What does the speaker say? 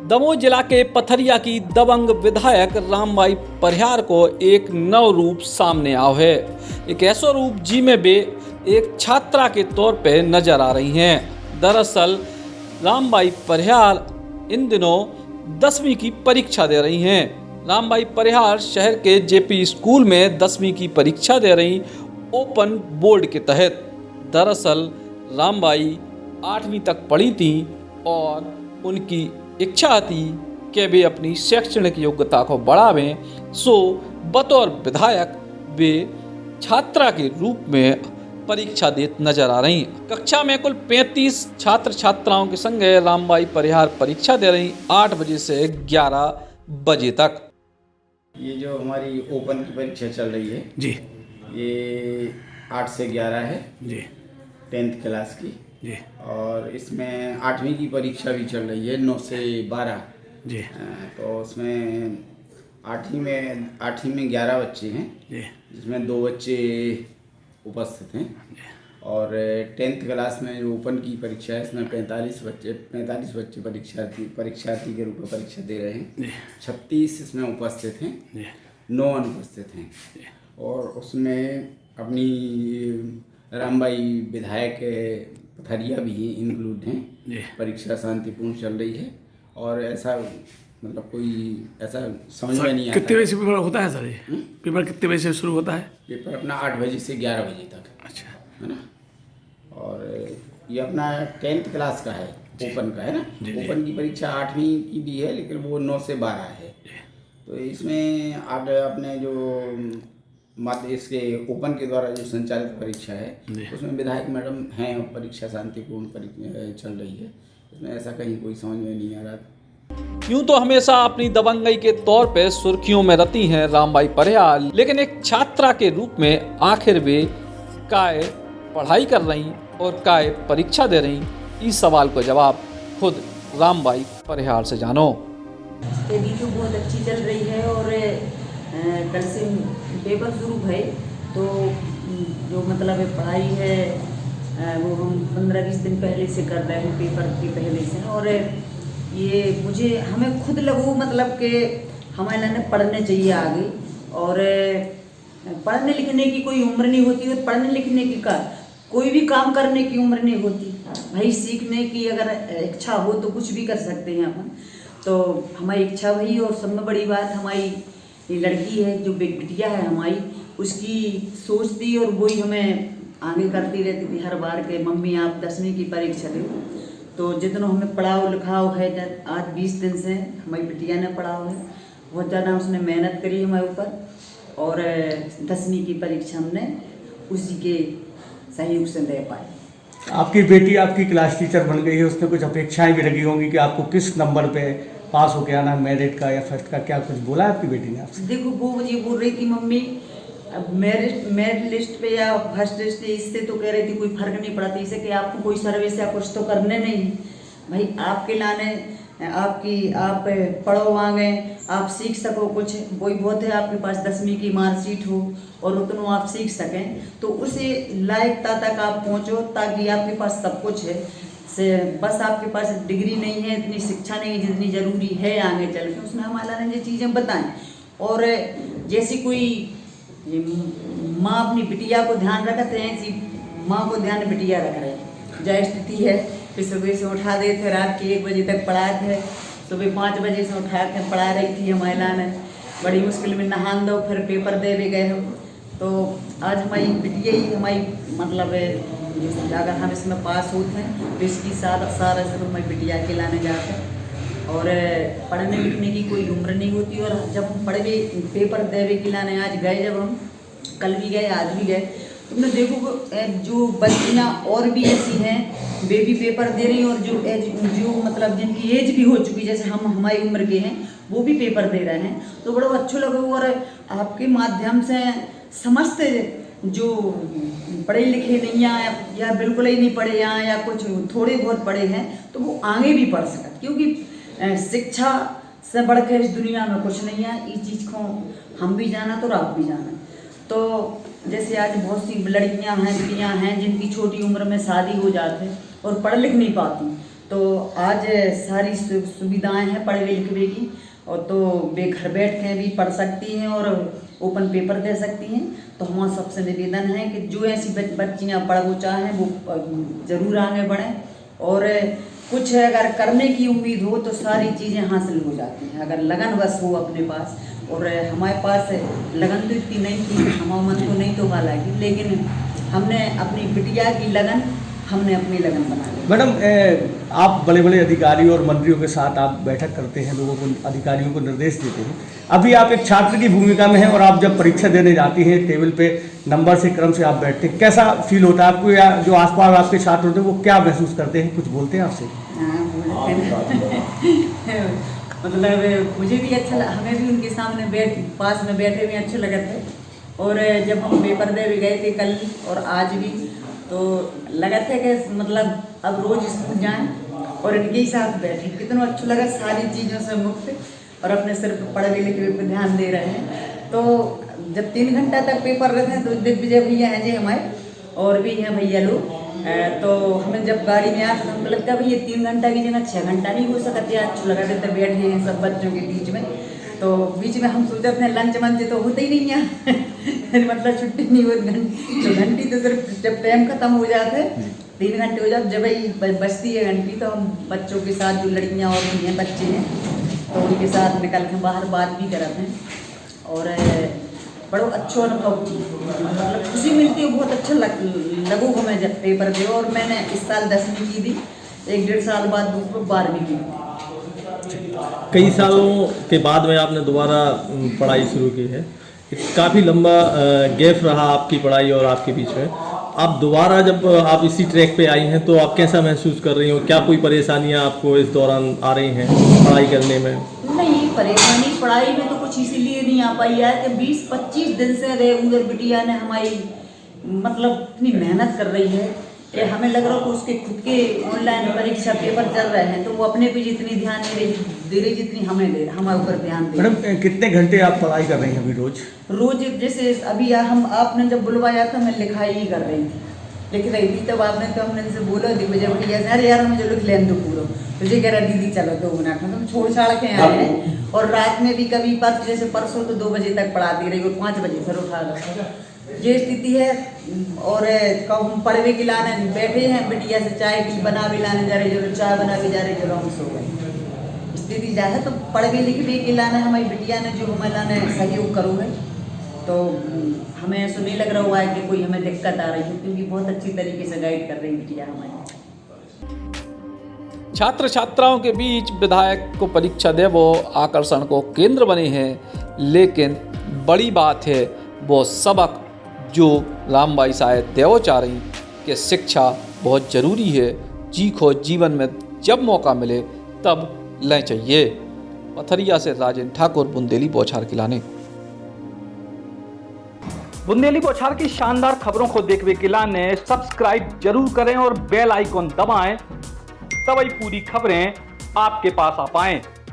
दमोह जिला के पथरिया की दबंग विधायक रामबाई परिहार को एक नव रूप सामने आओ है। एक ऐसा रूप जिसमें वे एक छात्रा के तौर पे नजर आ रही हैं। दरअसल रामबाई परिहार इन दिनों 10वीं की परीक्षा दे रही हैं। रामबाई परिहार शहर के जेपी स्कूल में 10वीं की परीक्षा दे रही ओपन बोर्ड के तहत। दरअसल रामबाई 8वीं तक पढ़ी थी और उनकी इच्छा थी कि वे अपनी शैक्षणिक योग्यता को बढ़ावें। सो बतौर विधायक वे छात्रा के रूप में परीक्षा देते नजर आ रही। कक्षा में कुल 35 छात्र छात्राओं के संग रामबाई परिहार परीक्षा दे रही 8 बजे से 11 बजे तक। ये जो हमारी ओपन की परीक्षा चल रही है जी, ये 8 से 11 है जी, 10th क्लास की जी, और इसमें 8वीं की परीक्षा भी चल रही है 9 से 12। जी, तो उसमें 8वीं में 11 बच्चे हैं जी, जिसमें 2 बच्चे उपस्थित हैं और 10th क्लास में जो ओपन की परीक्षा है इसमें 45 बच्चे परीक्षार्थी के रूप में परीक्षा दे रहे हैं। 36 इसमें उपस्थित हैं, 9 अनुपस्थित हैं और उसमें अपनी रामबाई विधायक पथरिया भी इंक्लूड हैं। परीक्षा शांतिपूर्ण चल रही है और ऐसा मतलब कोई ऐसा समझ में नहीं आता। कितने बजे से पेपर होता है सर? ये पेपर कितने बजे से शुरू होता है? पेपर अपना 8 बजे से 11 बजे तक, अच्छा, है ना। और ये अपना 10th क्लास का है, ओपन का है ना। ओपन की परीक्षा 8वीं की भी है लेकिन वो 9 से 12 है। तो इसमें आप अपने जो इसके ओपन के द्वारा जो संचालित परीक्षा है उसमें विधायक मैडम हैं और परीक्षा शांतिपूर्ण चल रही है। इसमें ऐसा कहीं कोई समझ में नहीं आ रहा। यूं तो हमेशा अपनी दबंगई के तौर पे सुर्खियों में रहती हैं रामबाई परिहार, लेकिन एक छात्रा के रूप में आखिर वे काय पढ़ाई कर रही और काय परीक्षा दे रही, इस सवाल का जवाब खुद रामबाई परिहार से जानो। स्टडी तो बहुत अच्छी चल रही है और कल से पेपर शुरू है तो जो मतलब पढ़ाई है वो हम 15-20 दिन पहले से कर रहे हैं, पेपर के पहले से। और ये मुझे हमें खुद लगू मतलब कि हमें पढ़ने चाहिए आगे। और पढ़ने लिखने की कोई उम्र नहीं होती और पढ़ने लिखने की कोई भी काम करने की उम्र नहीं होती भाई। सीखने की अगर इच्छा हो तो कुछ भी कर सकते हैं अपन। तो हमारी इच्छा वही, और सब में बड़ी बात हमारी ये लड़की है जो बिटिया है हमारी, उसकी सोच थी और वही हमें आगे करती रहती थी हर बार के मम्मी आप 10वीं की परीक्षा दो। तो जितना हमें पढ़ाओ लिखाओ है, आज 20 दिन से हमारी बिटिया ने पढ़ाओ है, बहुत ज़्यादा उसने मेहनत करी हमारे ऊपर और 10वीं की परीक्षा हमने उसी के सहयोग से दे पाए। आपकी बेटी आपकी क्लास टीचर बन गई है, उसने कुछ अपेक्षाएं भी रखी होंगी कि आपको किस नंबर पे पास हो के आना, मेरिट का या फर्स्ट का, क्या कुछ बोला आपकी बेटी ने आपसे? देखो वो मुझे बोल रही थी मम्मी अब मेरिट लिस्ट पे या फर्स्ट लिस्ट इससे तो कह रही थी कोई फर्क नहीं पड़ता, इसे कि आपको कोई सर्विस या कुछ तो करने नहीं भाई, आपके लाने आप पढ़ो आगे, आप सीख सको कुछ, वही बहुत है आपके पास 10वीं की मार्कशीट हो और उतना आप सीख सकें तो उसे लायकता तक आप पहुँचो ताकि आपके पास सब कुछ है। से बस आपके पास डिग्री नहीं है, इतनी शिक्षा नहीं है जितनी ज़रूरी है आगे चल के। उसने हमारा ये चीज़ें बताएं। और जैसी कोई माँ अपनी बिटिया को ध्यान रखते हैं ऐसी माँ को ध्यान बिटिया रख रहे जो स्थिति है। फिर सुबह से उठा देते थे, रात के 1 बजे तक पढ़ाए थे, सुबह 5 बजे से उठा के पढ़ा रही थी महिला ने, बड़ी मुश्किल में नहान दो फिर पेपर दे भी गए हम। तो आज हमारी बिटिया ही हमारी मतलब अगर हम इसमें पास होते हैं तो इसकी सारा से हमारी बिटिया के लाने जाते हैं। और पढ़ने लिखने की कोई उम्र नहीं होती। और जब हम पढ़े पेपर देवे के लाने आज गए, जब हम कल भी गए आज भी गए, तुमने देखो जो बच्चियाँ और भी ऐसी हैं वे भी पेपर दे रही हैं और जो मतलब जिनकी एज भी हो चुकी जैसे हम हमारी उम्र के हैं वो भी पेपर दे रहे हैं। तो बड़ा अच्छा लगा। और आपके माध्यम से समस्त जो पढ़े लिखे नहीं हैं या बिल्कुल ही नहीं पढ़े हैं या कुछ थोड़े बहुत पढ़े हैं तो वो आगे भी पढ़ सकते, क्योंकि शिक्षा से बढ़कर इस दुनिया में कुछ नहीं है। इस चीज़ को हम भी जाना तो आप भी जाना। तो जैसे आज बहुत सी लड़कियां हैं, बिटियां हैं जिनकी छोटी उम्र में शादी हो जाती है और पढ़ लिख नहीं पाती, तो आज सारी सुविधाएं हैं पढ़वे लिखवे की, और तो वे घर बैठ के भी पढ़ सकती हैं और ओपन पेपर दे सकती हैं। तो हमारा सबसे निवेदन है कि जो ऐसी बच्चियाँ पढ़ो चाहें वो ज़रूर आगे बढ़ें, और कुछ अगर करने की उम्मीद हो तो सारी चीज़ें हासिल हो जाती हैं, अगर लगन बस हो अपने पास। और हमारे पास लगन तो इतनी नहीं थी, हमारा मन तो नहीं तो हालांकि, लेकिन हमने अपनी बिटिया की लगन, हमने अपनी लगन बना ली। मैडम, आप बड़े बड़े अधिकारियों और मंत्रियों के साथ आप बैठक करते हैं, लोगों को, अधिकारियों को निर्देश देते हैं। अभी आप एक छात्र की भूमिका में हैं और आप जब परीक्षा देने जाती हैं, टेबल पे नंबर से क्रम से आप बैठते हैं, कैसा फील होता है आपको, या जो आसपास आपके छात्र होते हैं वो क्या महसूस करते हैं, कुछ बोलते हैं आपसे? मतलब मुझे भी अच्छा लगा, हमें भी उनके सामने पास में बैठे हुए अच्छे लगे थे। और जब हम पेपर दे भी गए थे कल और आज भी, तो लगा था कि मतलब अब रोज स्कूल जाएं और इनके ही साथ बैठे, कितना अच्छा लगा, सारी चीज़ों से मुक्त और अपने सिर्फ पढ़ने लिखने पे ध्यान दे रहे हैं। तो जब 3 घंटा तक पेपर रहते हैं तो दिग्विजय भैया हैं जी हमारे, और भी हैं भैया लोग, तो हमें जब गाड़ी में आते तो हमको लगता है भैया 3 घंटा की जगह 6 घंटा नहीं हो सकता, अच्छा लगा देते बैठे हैं सब बच्चों के बीच में। तो बीच में हम सोचते हैं लंच मंच तो होते ही नहीं है मतलब छुट्टी नहीं होती, तो घंटी तो सिर्फ जब टाइम खत्म हो जाते 3 घंटे हो जाते, जब ही बचती है घंटी तो हम बच्चों के साथ, जो लड़कियां और भी हैं बच्चे हैं, तो उनके साथ निकल के बाहर बात भी करते हैं। और बड़ो अच्छो अनुभव, मतलब खुशी मिलती है, बहुत अच्छा लगो हमें जब पेपर दे। और मैंने इस साल 10वीं की थी, 1-1.5 साल बाद दूसरों 12वीं की। कई सालों के बाद में आपने दोबारा पढ़ाई शुरू की है, काफ़ी लंबा गैप रहा आपकी पढ़ाई और आपके बीच में। आप दोबारा जब आप इसी ट्रैक पे आई हैं तो आप कैसा महसूस कर रही हो, क्या कोई परेशानियां आपको इस दौरान आ रही हैं पढ़ाई करने में? नहीं, परेशानी पढ़ाई में तो कुछ इसीलिए नहीं आ पाई है कि 20-25 दिन से रेगुलर बिटिया ने हमारी मतलब इतनी मेहनत कर रही है कि हमें लग रहा है कि उसके खुद के ऑनलाइन परीक्षा पेपर चल रहे हैं, तो वो अपने पे जितनी ध्यान दे रही जितनी हमें दे हमारे ऊपर ध्यान दे। मैडम, कितने घंटे आप पढ़ाई कर रही हैं अभी रोज? जैसे अभी आपने जब बुलवाया था मैं लिखाई ही कर रही थी, लिख रही थी, तब आपने तो हमने से बोला दिग्विजय भैया अरे यार मुझे लिख लेने दो पूरा, तुझे कह रहा दीदी चलो 2 मिनट में, तुम छोड़ छाड़ के आए हैं। और रात में भी कभी जैसे परसों तो 2 बजे तक पढ़ाती रही और 5 बजे फिर उठा दो, ये स्थिति है। और कब पढ़वे के लाने बैठे हैं, बिटिया से चाय भी बना भी लाने जा रहे, जो चाय बना भी जा रहे, जो हम सो गए, स्थिति जा है। तो पढ़वे लिखवे के लाने हमारी बिटिया ने जो हमें लाने सहयोग करो है, तो हमें ऐसा नहीं लग रहा हुआ है कि कोई हमें दिक्कत आ रही है, क्योंकि बहुत अच्छी तरीके से गाइड कर रही बिटिया हमारी। छात्र छात्राओं के बीच विधायक को परीक्षा दे वो आकर्षण को केंद्र बने हैं, लेकिन बड़ी बात है वो सबक जो रामबाई शायद देव चाह रही कि शिक्षा बहुत ज़रूरी है, सीखो जीवन में जब मौका मिले तब लें चाहिए। पथरिया से राजेंद्र ठाकुर, बुंदेली बौछार की लाने। बुंदेली बौछार की शानदार खबरों को देखने के लिए सब्सक्राइब जरूर करें और बेल आइकॉन दबाएं, तभी पूरी खबरें आपके पास आ पाएं।